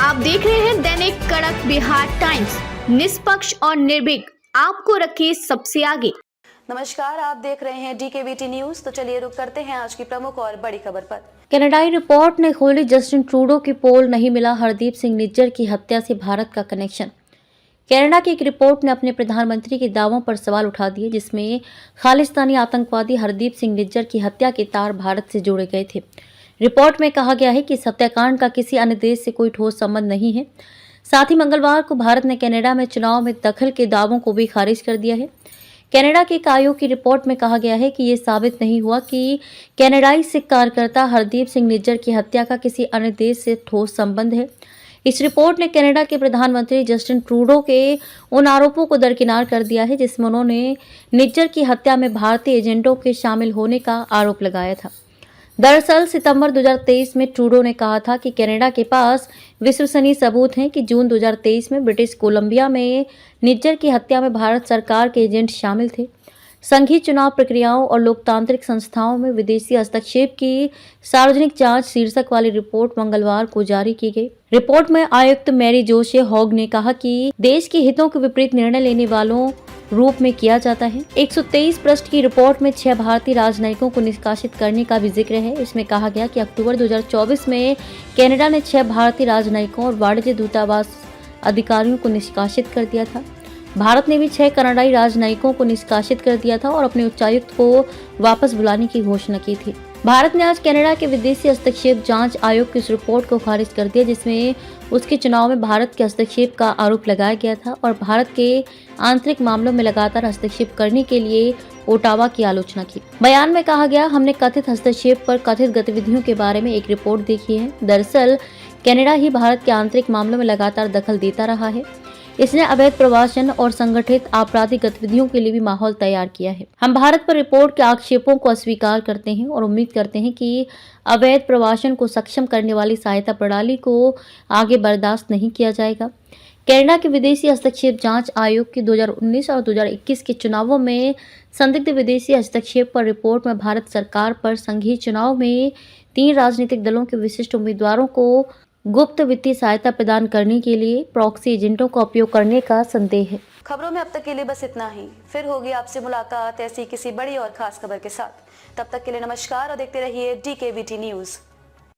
आप देख रहे हैं दैनिक कड़क बिहार टाइम्स, निष्पक्ष और निर्भीक, आपको रखे सबसे आगे। नमस्कार, आप देख रहे हैं DKBT न्यूज। तो चलिए रुक करते हैं आज की प्रमुख और बड़ी खबर पर। कनाडाई रिपोर्ट ने खोली जस्टिन ट्रूडो की पोल, नहीं मिला हरदीप सिंह निज्जर की हत्या से भारत का कनेक्शन। कनाडा की एक रिपोर्ट ने अपने प्रधानमंत्री के दावों पर सवाल उठा दिए, जिसमें खालिस्तानी आतंकवादी हरदीप सिंह निज्जर की हत्या के तार भारत से जोड़े गए थे। रिपोर्ट में कहा गया है कि इस हत्याकांड का किसी अन्य देश से कोई ठोस संबंध नहीं है। साथ ही मंगलवार को भारत ने कनाडा में चुनाव में दखल के दावों को भी खारिज कर दिया है। कनाडा के एक आयोग की रिपोर्ट में कहा गया है कि ये साबित नहीं हुआ कि कनाडाई सिख कार्यकर्ता हरदीप सिंह निज्जर की हत्या का किसी अन्य देश से ठोस संबंध है। इस रिपोर्ट ने कनाडा के प्रधानमंत्री जस्टिन ट्रूडो के उन आरोपों को दरकिनार कर दिया है, जिसमें उन्होंने निज्जर की हत्या में भारतीय एजेंटों के शामिल होने का आरोप लगाया था। दरअसल सितंबर 2023 में ट्रूडो ने कहा था कि कनाडा के पास विश्वसनीय सबूत हैं कि जून 2023 में ब्रिटिश कोलंबिया में निज्जर की हत्या में भारत सरकार के एजेंट शामिल थे। संघीय चुनाव प्रक्रियाओं और लोकतांत्रिक संस्थाओं में विदेशी हस्तक्षेप की सार्वजनिक जांच शीर्षक वाली रिपोर्ट मंगलवार को जारी की गई। रिपोर्ट में आयुक्त मैरी जोशे हॉग ने कहा कि देश के हितों के विपरीत निर्णय लेने वालों रूप में किया जाता है। 123 पृष्ठ की रिपोर्ट में 6 भारतीय राजनयिकों को निष्कासित करने का भी जिक्र है। इसमें कहा गया कि अक्टूबर 2024 में कनाडा ने 6 भारतीय राजनयिकों और वाणिज्य दूतावास अधिकारियों को निष्कासित कर दिया था। भारत ने भी 6 कनाडाई राजनयिकों को निष्कासित कर दिया था और अपने उच्चायुक्त को वापस बुलाने की घोषणा की थी। भारत ने आज कनाडा के विदेशी हस्तक्षेप जांच आयोग की इस रिपोर्ट को खारिज कर दिया, जिसमें उसके चुनाव में भारत के हस्तक्षेप का आरोप लगाया गया था और भारत के आंतरिक मामलों में लगातार हस्तक्षेप करने के लिए ओटावा की आलोचना की। बयान में कहा गया, हमने कथित हस्तक्षेप पर कथित गतिविधियों के बारे में एक रिपोर्ट देखी है। दरअसल कनाडा ही भारत के आंतरिक मामलों में लगातार दखल देता रहा है। इसने अवैध प्रवासन और संगठित आपराधिक गतिविधियों के लिए भी माहौल तैयार किया है। हम भारत पर रिपोर्ट के आक्षेपों को अस्वीकार करते हैं और उम्मीद करते हैं कि अवैध प्रवासन को सक्षम करने वाली सहायता प्रणाली को आगे बर्दाश्त नहीं किया जाएगा। कनाडा के विदेशी हस्तक्षेप जांच आयोग की 2019 और 2021 के चुनावों में संदिग्ध विदेशी हस्तक्षेप पर रिपोर्ट में भारत सरकार पर संघीय चुनाव में 3 राजनीतिक दलों के विशिष्ट उम्मीदवारों को गुप्त वित्तीय सहायता प्रदान करने के लिए प्रॉक्सी एजेंटों का उपयोग करने का संदेह है। खबरों में अब तक के लिए बस इतना ही। फिर होगी आपसे मुलाकात ऐसी किसी बड़ी और खास खबर के साथ। तब तक के लिए नमस्कार और देखते रहिए DKBT न्यूज।